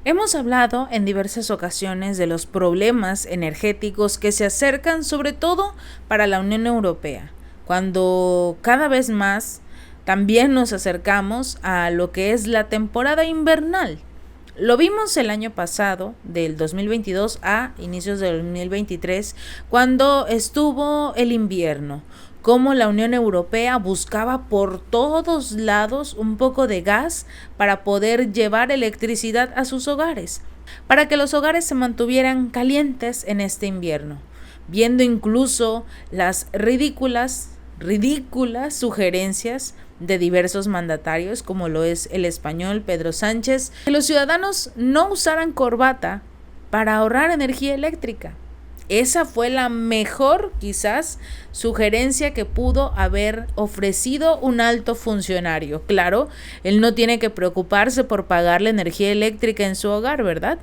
Hemos hablado en diversas ocasiones de los problemas energéticos que se acercan sobre todo para la Unión Europea, cuando cada vez más también nos acercamos a lo que es la temporada invernal. Lo vimos el año pasado, del 2022 a inicios del 2023, cuando estuvo el invierno, cómo la Unión Europea buscaba por todos lados un poco de gas para poder llevar electricidad a sus hogares, para que los hogares se mantuvieran calientes en este invierno, viendo incluso las ridículas sugerencias de diversos mandatarios, como lo es el español Pedro Sánchez, que los ciudadanos no usaran corbata para ahorrar energía eléctrica. Esa fue la mejor, quizás, sugerencia que pudo haber ofrecido un alto funcionario. Claro, él no tiene que preocuparse por pagar la energía eléctrica en su hogar, ¿verdad?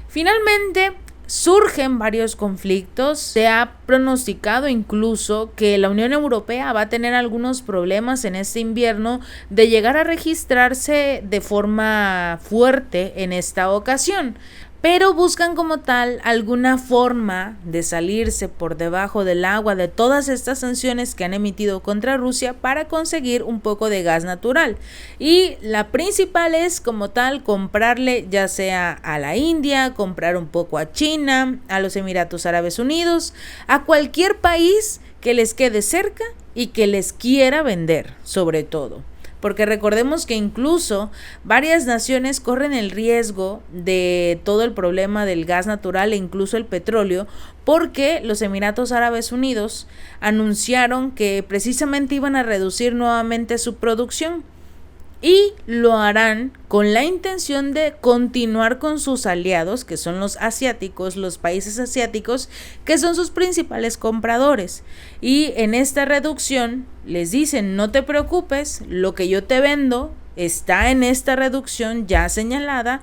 Finalmente, surgen varios conflictos. Se ha pronosticado incluso que la Unión Europea va a tener algunos problemas en este invierno de llegar a registrarse de forma fuerte en esta ocasión. Pero buscan como tal alguna forma de salirse por debajo del agua de todas estas sanciones que han emitido contra Rusia para conseguir un poco de gas natural. Y la principal es como tal comprarle ya sea a la India, comprar un poco a China, a los Emiratos Árabes Unidos, a cualquier país que les quede cerca y que les quiera vender, sobre todo. Porque recordemos que incluso varias naciones corren el riesgo de todo el problema del gas natural e incluso el petróleo, porque los Emiratos Árabes Unidos anunciaron que precisamente iban a reducir nuevamente su producción. Y lo harán con la intención de continuar con sus aliados, que son los asiáticos, los países asiáticos, que son sus principales compradores. Y en esta reducción les dicen, no te preocupes, lo que yo te vendo está en esta reducción ya señalada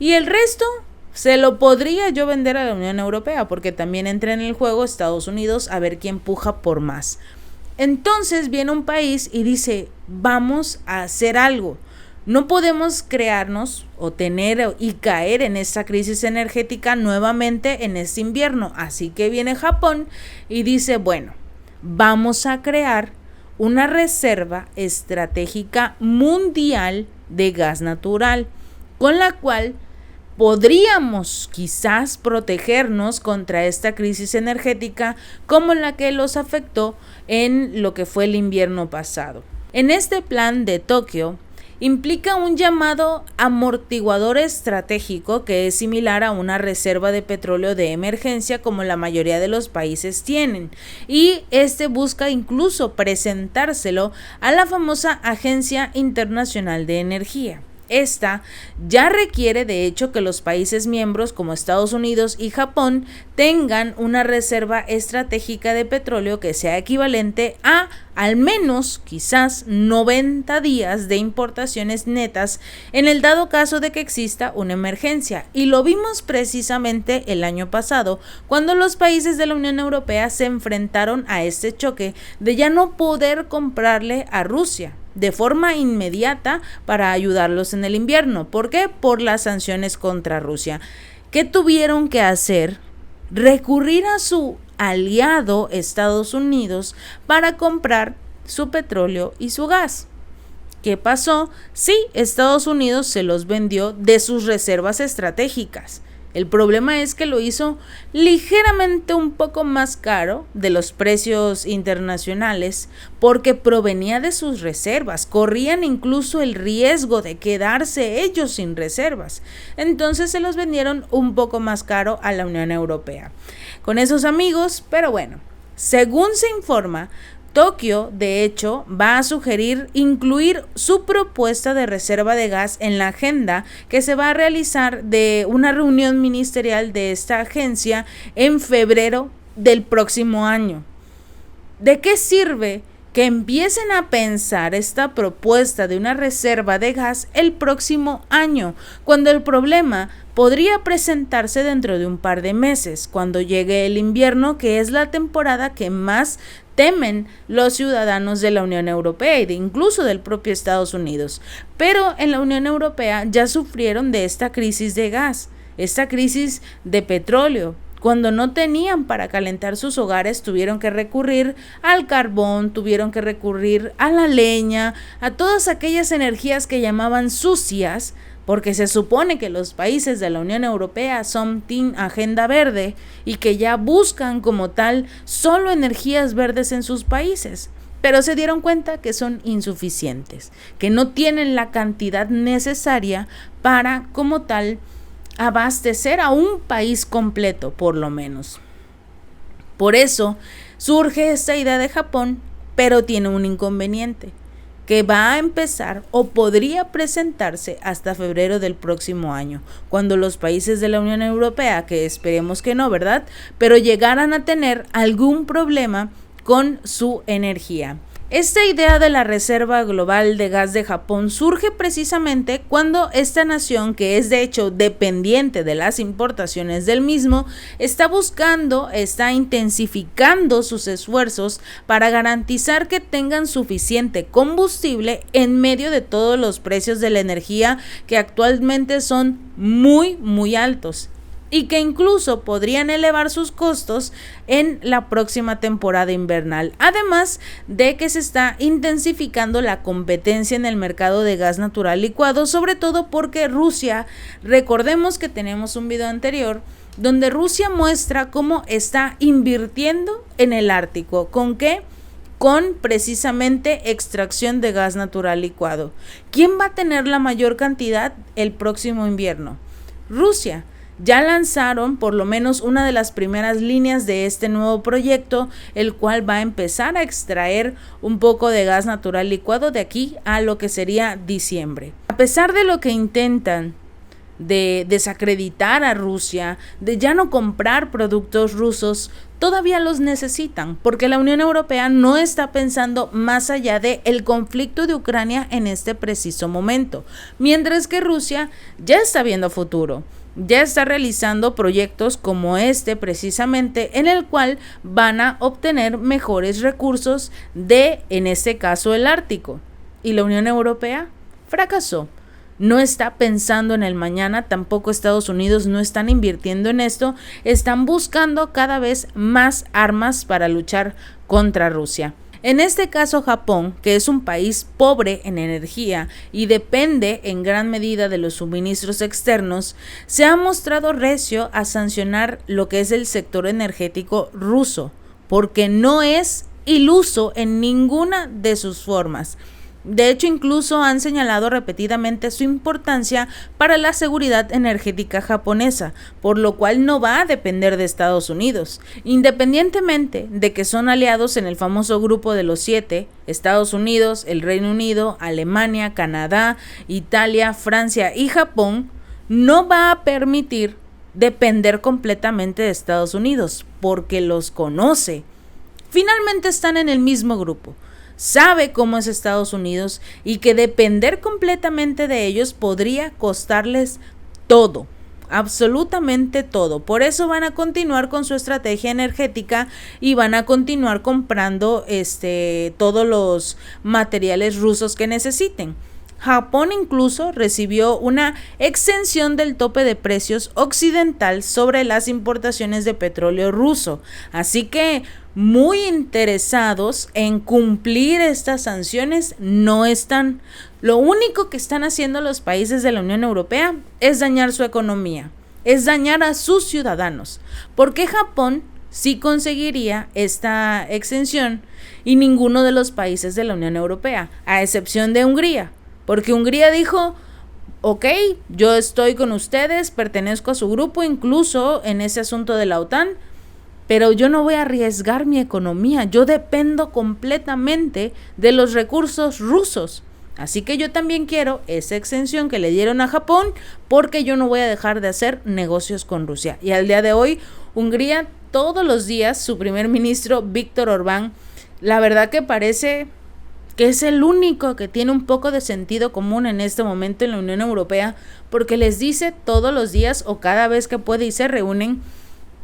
y el resto se lo podría yo vender a la Unión Europea, porque también entra en el juego Estados Unidos a ver quién puja por más. Entonces viene un país y dice, vamos a hacer algo. No podemos crearnos o tener y caer en esta crisis energética nuevamente en este invierno. Así que viene Japón y dice, bueno, vamos a crear una reserva estratégica mundial de gas natural, con la cual podríamos quizás protegernos contra esta crisis energética como la que los afectó en lo que fue el invierno pasado. En este plan de Tokio implica un llamado amortiguador estratégico que es similar a una reserva de petróleo de emergencia como la mayoría de los países tienen, y este busca incluso presentárselo a la famosa Agencia Internacional de Energía. Esta ya requiere, de hecho, que los países miembros como Estados Unidos y Japón tengan una reserva estratégica de petróleo que sea equivalente a al menos quizás 90 días de importaciones netas en el dado caso de que exista una emergencia. Y lo vimos precisamente el año pasado, cuando los países de la Unión Europea se enfrentaron a este choque de ya no poder comprarle a Rusia de forma inmediata para ayudarlos en el invierno. ¿Por qué? Por las sanciones contra Rusia. ¿Qué tuvieron que hacer? Recurrir a su aliado Estados Unidos para comprar su petróleo y su gas. ¿Qué pasó? Sí, Estados Unidos se los vendió de sus reservas estratégicas. El problema es que lo hizo ligeramente un poco más caro de los precios internacionales porque provenía de sus reservas, corrían incluso el riesgo de quedarse ellos sin reservas. Entonces se los vendieron un poco más caro a la Unión Europea. Con esos amigos, pero bueno, según se informa, Tokio, de hecho, va a sugerir incluir su propuesta de reserva de gas en la agenda que se va a realizar de una reunión ministerial de esta agencia en febrero del próximo año. ¿De qué sirve que empiecen a pensar esta propuesta de una reserva de gas el próximo año, cuando el problema podría presentarse dentro de un par de meses, cuando llegue el invierno, que es la temporada que más temen los ciudadanos de la Unión Europea y incluso del propio Estados Unidos. Pero en la Unión Europea ya sufrieron de esta crisis de gas, esta crisis de petróleo. Cuando no tenían para calentar sus hogares, tuvieron que recurrir al carbón, tuvieron que recurrir a la leña, a todas aquellas energías que llamaban sucias, porque se supone que los países de la Unión Europea son Team Agenda Verde y que ya buscan como tal solo energías verdes en sus países. Pero se dieron cuenta que son insuficientes, que no tienen la cantidad necesaria para como tal abastecer a un país completo, por lo menos. Por eso surge esta idea de Japón, pero tiene un inconveniente, que va a empezar o podría presentarse hasta febrero del próximo año, cuando los países de la Unión Europea, que esperemos que no, ¿verdad?, pero llegaran a tener algún problema con su energía. Esta idea de la Reserva Global de Gas de Japón surge precisamente cuando esta nación, que es de hecho dependiente de las importaciones del mismo, está intensificando sus esfuerzos para garantizar que tengan suficiente combustible en medio de todos los precios de la energía que actualmente son muy, muy altos, y que incluso podrían elevar sus costos en la próxima temporada invernal. Además de que se está intensificando la competencia en el mercado de gas natural licuado, sobre todo porque Rusia, recordemos que tenemos un video anterior donde Rusia muestra cómo está invirtiendo en el Ártico. ¿Con qué? Con precisamente extracción de gas natural licuado. ¿Quién va a tener la mayor cantidad el próximo invierno? Rusia. Ya lanzaron por lo menos una de las primeras líneas de este nuevo proyecto, el cual va a empezar a extraer un poco de gas natural licuado de aquí a lo que sería diciembre. A pesar de lo que intentan de desacreditar a Rusia, de ya no comprar productos rusos, todavía los necesitan, porque la Unión Europea no está pensando más allá del conflicto de Ucrania en este preciso momento, mientras que Rusia ya está viendo futuro. Ya está realizando proyectos como este precisamente, en el cual van a obtener mejores recursos en este caso, el Ártico. Y la Unión Europea fracasó. No está pensando en el mañana, tampoco Estados Unidos no están invirtiendo en esto, están buscando cada vez más armas para luchar contra Rusia. En este caso, Japón, que es un país pobre en energía y depende en gran medida de los suministros externos, se ha mostrado recio a sancionar lo que es el sector energético ruso, porque no es iluso en ninguna de sus formas. De hecho, incluso han señalado repetidamente su importancia para la seguridad energética japonesa, por lo cual no va a depender de Estados Unidos. Independientemente de que son aliados en el famoso grupo de los 7, Estados Unidos, el Reino Unido, Alemania, Canadá, Italia, Francia y Japón, no va a permitir depender completamente de Estados Unidos, porque los conoce. Finalmente están en el mismo grupo. Sabe cómo es Estados Unidos y que depender completamente de ellos podría costarles todo, absolutamente todo. Por eso van a continuar con su estrategia energética y van a continuar comprando todos los materiales rusos que necesiten. Japón incluso recibió una exención del tope de precios occidental sobre las importaciones de petróleo ruso. Así que muy interesados en cumplir estas sanciones no están. Lo único que están haciendo los países de la Unión Europea es dañar su economía, es dañar a sus ciudadanos, porque Japón sí conseguiría esta exención y ninguno de los países de la Unión Europea, a excepción de Hungría. Porque Hungría dijo, ok, yo estoy con ustedes, pertenezco a su grupo, incluso en ese asunto de la OTAN, pero yo no voy a arriesgar mi economía, yo dependo completamente de los recursos rusos. Así que yo también quiero esa exención que le dieron a Japón, porque yo no voy a dejar de hacer negocios con Rusia. Y al día de hoy, Hungría, todos los días, su primer ministro, Viktor Orbán, la verdad que parece que es el único que tiene un poco de sentido común en este momento en la Unión Europea, porque les dice todos los días o cada vez que puede y se reúnen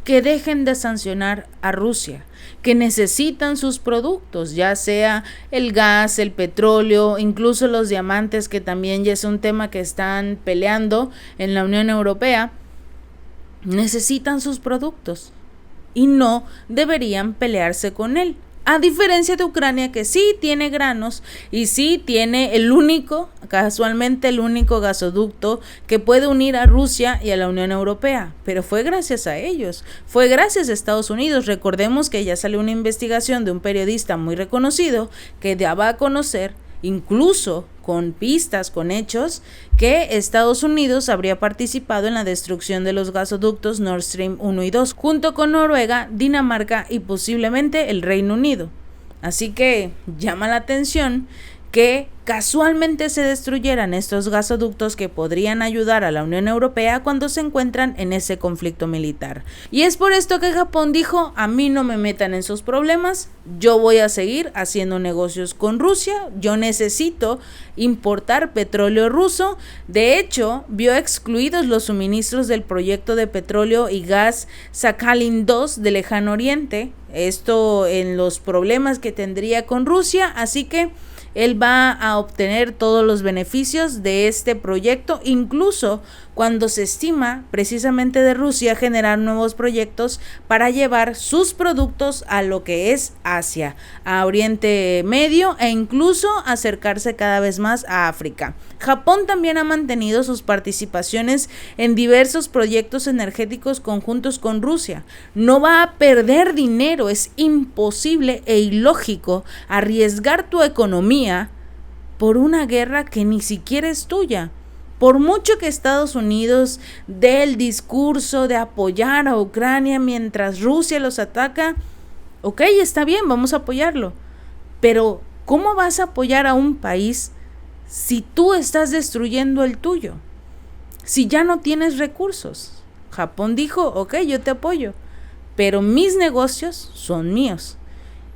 que dejen de sancionar a Rusia, que necesitan sus productos, ya sea el gas, el petróleo, incluso los diamantes, que también ya es un tema que están peleando en la Unión Europea. Necesitan sus productos y no deberían pelearse con él. A diferencia de Ucrania, que sí tiene granos y sí tiene casualmente el único gasoducto que puede unir a Rusia y a la Unión Europea, pero fue gracias a ellos, fue gracias a Estados Unidos. Recordemos que ya salió una investigación de un periodista muy reconocido que daba a conocer, incluso con pistas, con hechos, que Estados Unidos habría participado en la destrucción de los gasoductos Nord Stream 1 y 2, junto con Noruega, Dinamarca y posiblemente el Reino Unido. Así que llama la atención que casualmente se destruyeran estos gasoductos que podrían ayudar a la Unión Europea cuando se encuentran en ese conflicto militar. Y es por esto que Japón dijo: a mí no me metan en sus problemas, yo voy a seguir haciendo negocios con Rusia, yo necesito importar petróleo ruso. De hecho, vio excluidos los suministros del proyecto de petróleo y gas Sakhalin 2 del Lejano Oriente, esto en los problemas que tendría con Rusia, así que él va a obtener todos los beneficios de este proyecto, incluso cuando se estima precisamente de Rusia generar nuevos proyectos para llevar sus productos a lo que es Asia, a Oriente Medio e incluso acercarse cada vez más a África. Japón también ha mantenido sus participaciones en diversos proyectos energéticos conjuntos con Rusia. No va a perder dinero, es imposible e ilógico arriesgar tu economía por una guerra que ni siquiera es tuya. Por mucho que Estados Unidos dé el discurso de apoyar a Ucrania mientras Rusia los ataca, ok, está bien, vamos a apoyarlo. Pero, ¿cómo vas a apoyar a un país si tú estás destruyendo el tuyo? Si ya no tienes recursos. Japón dijo: ok, yo te apoyo, pero mis negocios son míos.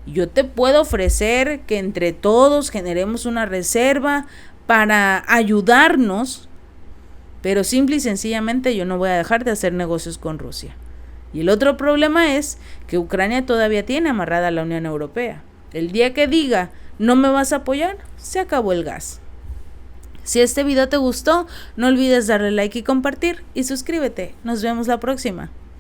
Yo te puedo ofrecer que entre todos generemos una reserva para ayudarnos, pero simple y sencillamente yo no voy a dejar de hacer negocios con Rusia. Y el otro problema es que Ucrania todavía tiene amarrada a la Unión Europea. El día que diga: no me vas a apoyar, se acabó el gas. Si este video te gustó, no olvides darle like y compartir, y suscríbete. Nos vemos la próxima.